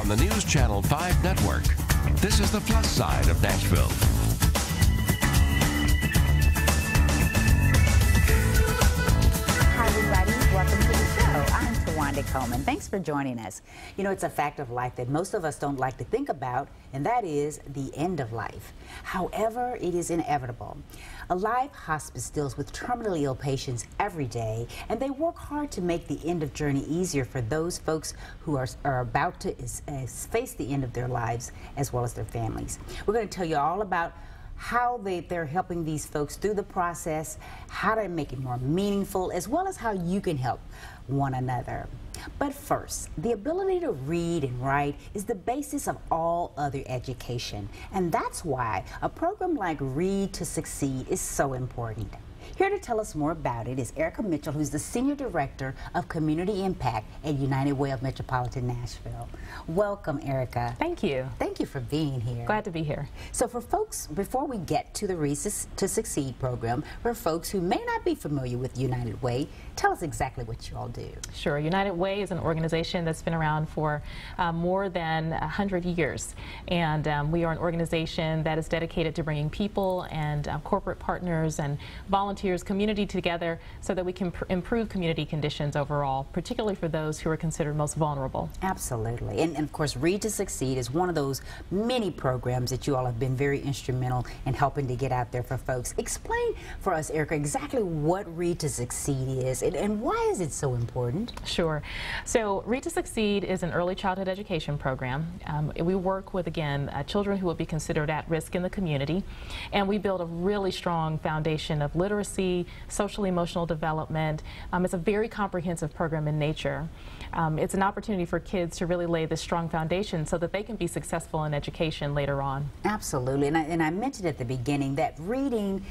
on the News Channel 5 network. This is the plus side of Nashville. Hi, everybody. Welcome to the show. I'm Tawanda Coleman. Thanks for joining us. You know, it's a fact of life that most of us don't like to think about, and that is the end of life. However, it is inevitable. Alive Hospice deals with terminally ill patients every day, and they work hard to make the end of journey easier for those folks who are about to face the end of their lives, as well as their families. We're going to tell you all about how they're helping these folks through the process, how to make it more meaningful, as well as how you can help one another. But first, the ability to read and write is the basis of all other education, and that's why a program like Read to Succeed is so important. Here to tell us more about it is Erica Mitchell, who's the Senior Director of Community Impact at United Way of Metropolitan Nashville. Welcome, Erica. Thank you. Thank you for being here. Glad to be here. So for folks, before we get to the Read to Succeed program, for folks who may not be familiar with United Way, tell us exactly what you all do. Sure. United Way is an organization that's been around for more than 100 years. And we are an organization that is dedicated to bringing people and corporate partners and volunteers, community together so that we can improve community conditions overall, particularly for those who are considered most vulnerable. Absolutely. And of course, Read to Succeed is one of those many programs that you all have been very instrumental in helping to get out there for folks. Explain for us, Erica, exactly what Read to Succeed is and why is it so important? Sure. So Read to Succeed is an early childhood education program. We work with, again, children who would be considered at risk in the community, and we build a really strong foundation of literacy, social emotional development. It's a very comprehensive program in nature. It's an opportunity for kids to really lay this strong foundation so that they can be successful in education later on. Absolutely. And I mentioned at the beginning that reading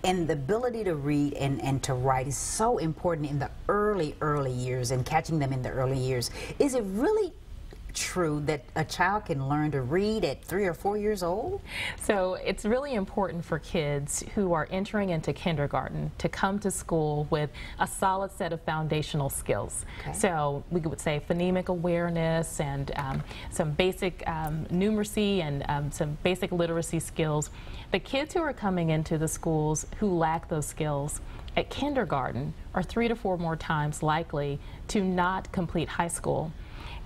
and the ability to read and to write is so important in the early years and catching them in the early years. Is it really true that a child can learn to read at 3 or 4 years old? So it's really important for kids who are entering into kindergarten to come to school with a solid set of foundational skills. Okay. So we would say phonemic awareness and some basic numeracy and some basic literacy skills. The kids who are coming into the schools who lack those skills at kindergarten are 3 to 4 more times likely to not complete high school.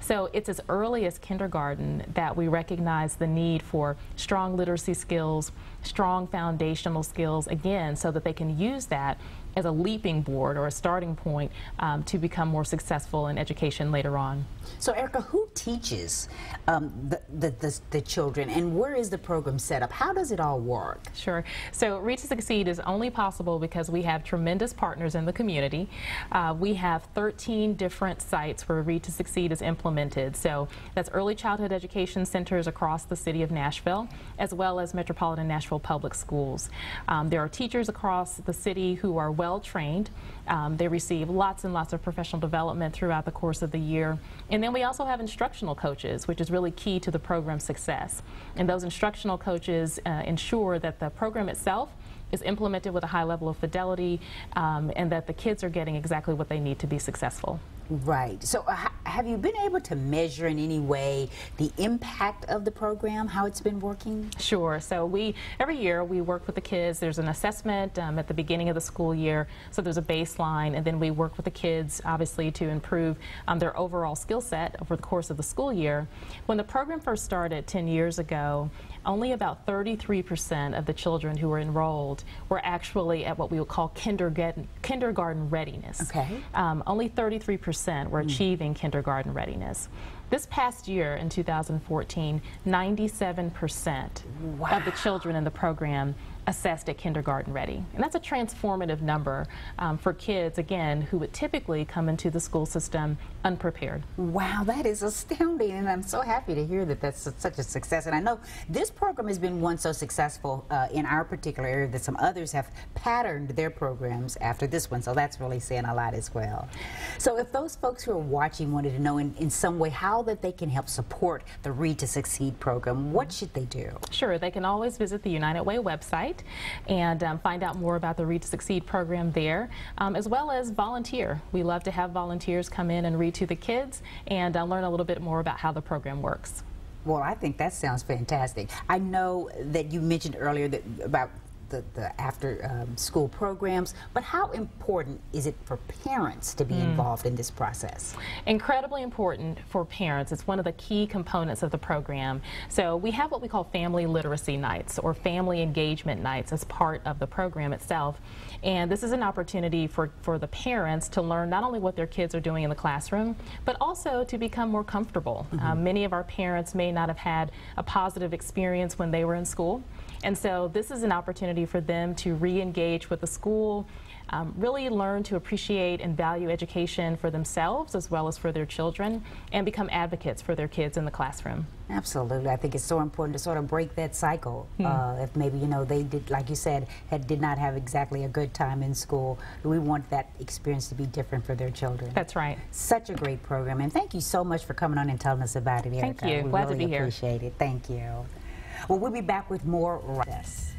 So it's as early as kindergarten that we recognize the need for strong literacy skills, strong foundational skills, again, so that they can use that as a leaping board or a starting point to become more successful in education later on. So Erica, who teaches the children, and where is the program set up? How does it all work? Sure. So Read to Succeed is only possible because we have tremendous partners in the community. We have 13 different sites where Read to Succeed is implemented. So that's early childhood education centers across the city of Nashville, as well as Metropolitan Nashville Public Schools. There are teachers across the city who are well trained. They receive lots and lots of professional development throughout the course of the year. And then we also have instructional coaches, which is really key to the program's success. And those instructional coaches ensure that the program itself is implemented with a high level of fidelity and that the kids are getting exactly what they need to be successful. Right. So have you been able to measure in any way the impact of the program, how it's been working? Sure. So every year we work with the kids. There's an assessment at the beginning of the school year. So there's a baseline, and then we work with the kids, obviously, to improve their overall skill set over the course of the school year. When the program first started 10 years ago, only about 33% of the children who were enrolled were actually at what we would call kindergarten readiness. Okay. Only 33% were achieving kindergarten readiness. This past year, in 2014, 97% of the children in the program assessed at kindergarten ready. And that's a transformative number for kids, again, who would typically come into the school system unprepared. Wow, that is astounding, and I'm so happy to hear that that's such a success. And I know this program has been one so successful in our particular area that some others have patterned their programs after this one, so that's really saying a lot as well. So if those folks who are watching wanted to know in some way how how that they can help support the Read to Succeed program, what should they do? Sure, they can always visit the United Way website and find out more about the Read to Succeed program there, as well as volunteer. We love to have volunteers come in and read to the kids and learn a little bit more about how the program works. Well, I think that sounds fantastic. I know that you mentioned earlier that about the after school programs, but how important is it for parents to be involved in this process? Incredibly important for parents. It's one of the key components of the program. So we have what we call family literacy nights or family engagement nights as part of the program itself. And this is an opportunity for the parents to learn not only what their kids are doing in the classroom, but also to become more comfortable. Many of our parents may not have had a positive experience when they were in school. And so this is an opportunity for them to re-engage with the school, really learn to appreciate and value education for themselves as well as for their children, and become advocates for their kids in the classroom. Absolutely. I think it's so important to sort of break that cycle. If maybe, you know, they did, like you said, did not have exactly a good time in school, we want that experience to be different for their children. That's right. Such a great program, and thank you so much for coming on and telling us about it, Erica. Thank you. We Glad really to be here. Appreciate it. Thank you. Well, we'll be back with more right this.